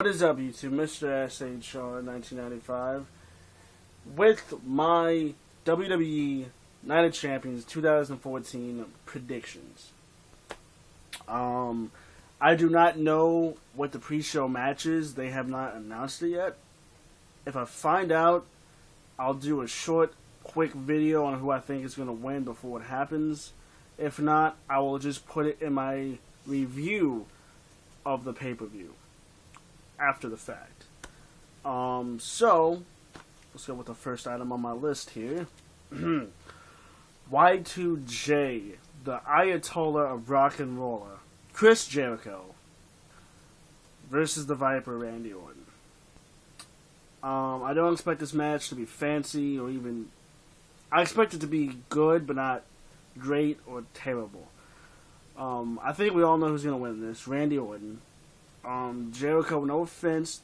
What is up, YouTube? Mr. SHR 1995 with my WWE Night of Champions 2014 predictions. I do not know what the pre-show match is. They have not announced it yet. If I find out, I'll do a short, quick video on who I think is going to win before it happens. If not, I will just put it in my review of the pay-per-view after the fact. So let's go with the first item on my list here. Y2J, the Ayatollah of Rock and Roller, Chris Jericho versus the Viper, Randy Orton. I don't expect this match to be fancy or even... I expect it to be good, but not great or terrible. I think we all know who's going to win this. Randy Orton. Jericho, no offense,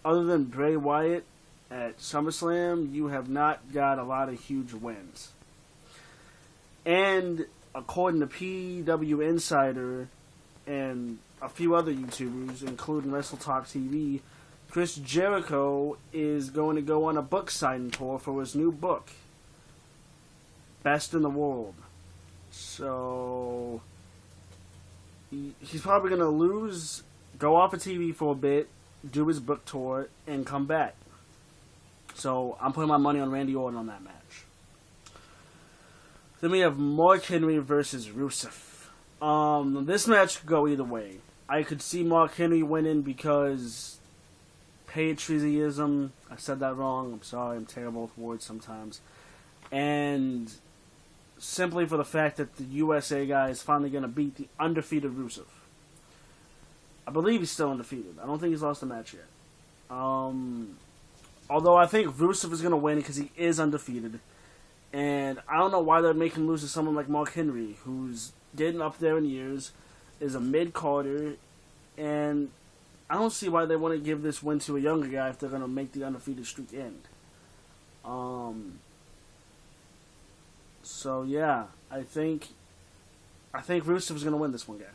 other than Bray Wyatt at SummerSlam, you have not got a lot of huge wins. And according to PW Insider and a few other YouTubers, including Wrestle Talk TV, Chris Jericho is going to go on a book signing tour for his new book, Best in the World. So he's probably going to lose, go off of TV for a bit, do his book tour, and come back. So I'm putting my money on Randy Orton on that match. Then we have Mark Henry versus Rusev. This match could go either way. I could see Mark Henry winning because patriotism. I said that wrong. I'm sorry. I'm terrible with words sometimes. And simply for the fact that the USA guy is finally going to beat the undefeated Rusev. I believe he's still undefeated. I don't think he's lost a match yet. Although I think Rusev is going to win because he is undefeated. And I don't know why they'd make him lose to someone like Mark Henry, who's getting up there in years, is a mid-carder, and I don't see why they want to give this win to a younger guy if they're going to make the undefeated streak end. So yeah, I think Rusev is going to win this one, guys.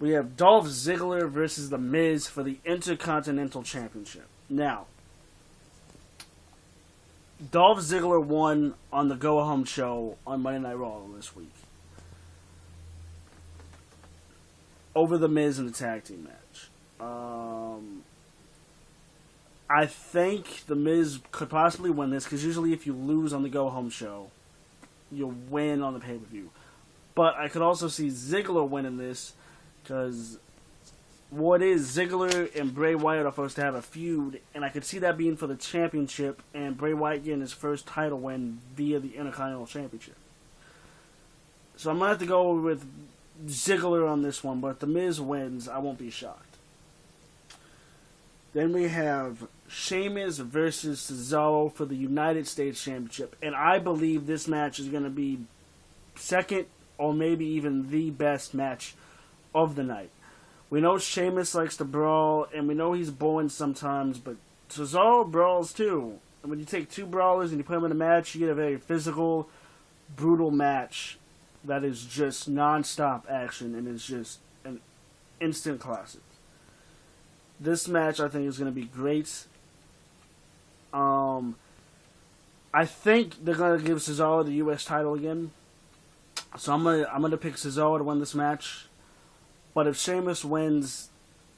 We have Dolph Ziggler versus The Miz for the Intercontinental Championship. Now, Dolph Ziggler won on the go-home show on Monday Night Raw this week over The Miz in the tag team match. I think The Miz could possibly win this because usually if you lose on the go-home show, you'll win on the pay-per-view. But I could also see Ziggler winning this because what is Ziggler and Bray Wyatt are supposed to have a feud, and I could see that being for the championship and Bray Wyatt getting his first title win via the Intercontinental Championship. So I'm going to have to go with Ziggler on this one, but if The Miz wins, I won't be shocked. Then we have Sheamus versus Cesaro for the United States Championship, and I believe this match is going to be second or maybe even the best match of the night. We know Sheamus likes to brawl, and we know he's boring sometimes, but Cesaro brawls too. And when you take two brawlers and you put them in a match, you get a very physical, brutal match that is just non-stop action and is just an instant classic. This match, I think, is going to be great. I think they're going to give Cesaro the U.S. title again. So I'm gonna pick Cesaro to win this match. But if Sheamus wins,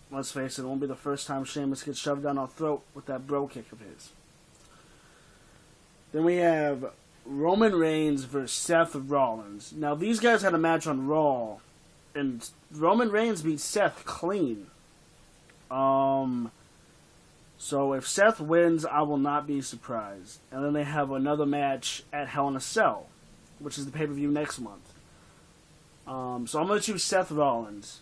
let's face it, it won't be the first time Sheamus gets shoved down our throat with that bro kick of his. Then we have Roman Reigns versus Seth Rollins. Now, these guys had a match on Raw, and Roman Reigns beat Seth clean. So if Seth wins, I will not be surprised. And then they have another match at Hell in a Cell, which is the pay-per-view next month. So I'm going to choose Seth Rollins.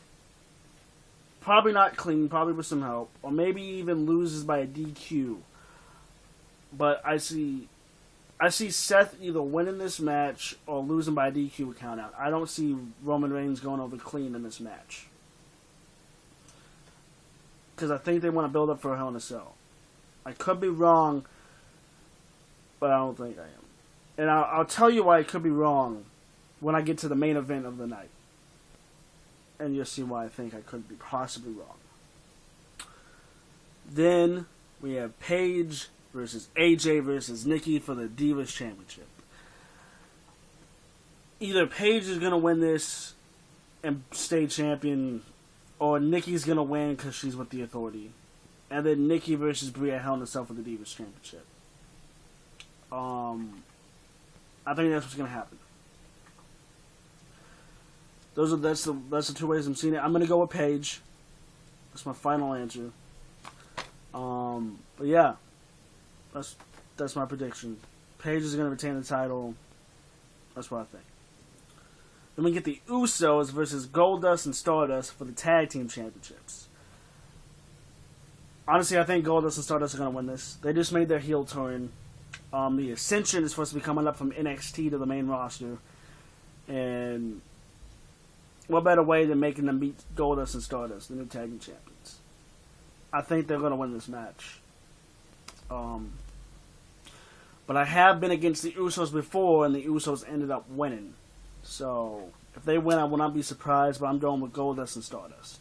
Probably not clean, probably with some help. Or maybe even loses by a DQ. But I see Seth either winning this match or losing by a DQ count out. I don't see Roman Reigns going over clean in this match. Because I think they want to build up for a Hell in a Cell. I could be wrong, but I don't think I am. And I'll tell you why I could be wrong when I get to the main event of the night. And you'll see why I think I could be possibly wrong. Then we have Paige versus AJ versus Nikki for the Divas Championship. Either Paige is going to win this and stay champion, or Nikki's going to win because she's with the Authority. And then Nikki versus Brie at Hell in a Cell for the Divas Championship. I think that's what's going to happen. That's the two ways I'm seeing it. I'm going to go with Paige. That's my final answer. But yeah, that's my prediction. Paige is going to retain the title. That's what I think. Then we get the Usos versus Goldust and Stardust for the Tag Team Championships. Honestly, I think Goldust and Stardust are going to win this. They just made their heel turn. The Ascension is supposed to be coming up from NXT to the main roster. And what better way than making them beat Goldust and Stardust, the new Tag Team Champions? I think they're going to win this match. But I have been against the Usos before, and the Usos ended up winning. So, if they win, I will not be surprised, but I'm going with Goldust and Stardust.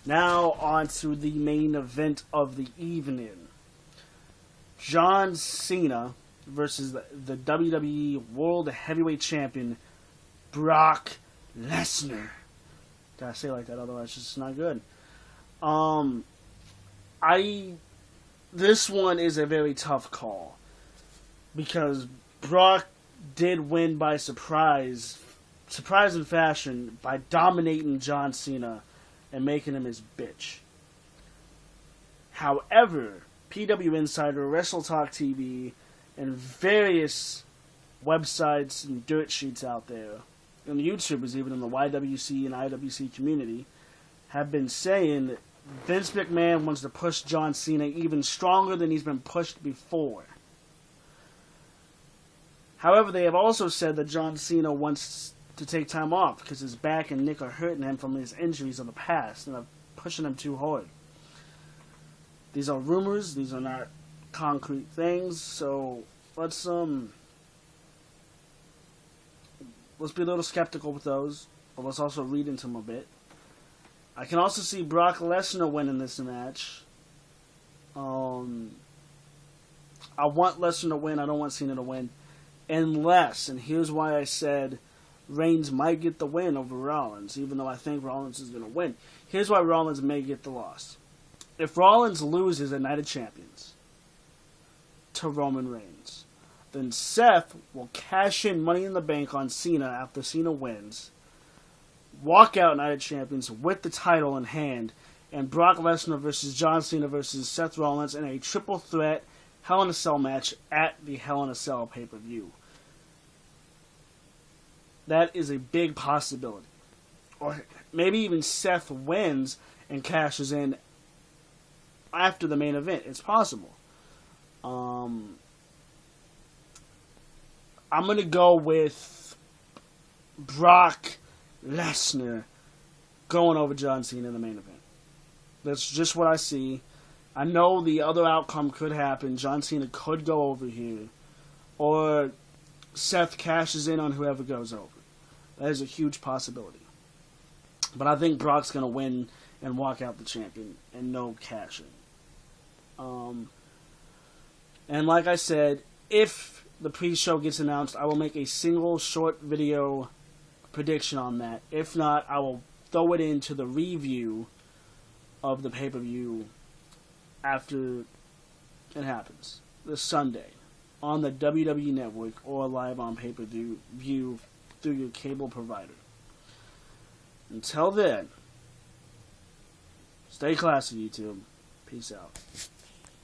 Now, on to the main event of the evening. John Cena versus the WWE World Heavyweight Champion, Brock Lesnar. Gotta say it like that, otherwise it's just not good. This one is a very tough call. Because Brock did win by surprise in fashion, by dominating John Cena and making him his bitch. However, PW Insider, WrestleTalk TV, and various websites and dirt sheets out there, and YouTubers even in the YWC and IWC community, have been saying that Vince McMahon wants to push John Cena even stronger than he's been pushed before. However, they have also said that John Cena wants to take time off because his back and neck are hurting him from his injuries of the past and are pushing him too hard. These are rumors. These are not concrete things. So let's be a little skeptical with those, but let's also read into them a bit. I can also see Brock Lesnar winning this match. I want Lesnar to win. I don't want Cena to win. Unless, and here's why I said Reigns might get the win over Rollins, even though I think Rollins is going to win. Here's why Rollins may get the loss. If Rollins loses at Night of Champions to Roman Reigns, then Seth will cash in Money in the Bank on Cena after Cena wins, walk out Night of Champions with the title in hand, and Brock Lesnar versus John Cena versus Seth Rollins in a triple threat Hell in a Cell match at the Hell in a Cell pay-per-view. That is a big possibility. Or maybe even Seth wins and cashes in after the main event. It's possible. I'm going to go with Brock Lesnar going over John Cena in the main event. That's just what I see. I know the other outcome could happen. John Cena could go over here. Or Seth cashes in on whoever goes over. That is a huge possibility. But I think Brock's going to win and walk out the champion and no cashing. And like I said, if the pre-show gets announced, I will make a single short video prediction on that. If not, I will throw it into the review of the pay-per-view after it happens, this Sunday, on the WWE Network or live on pay-per-view through your cable provider. Until then, stay classy, YouTube. Peace out.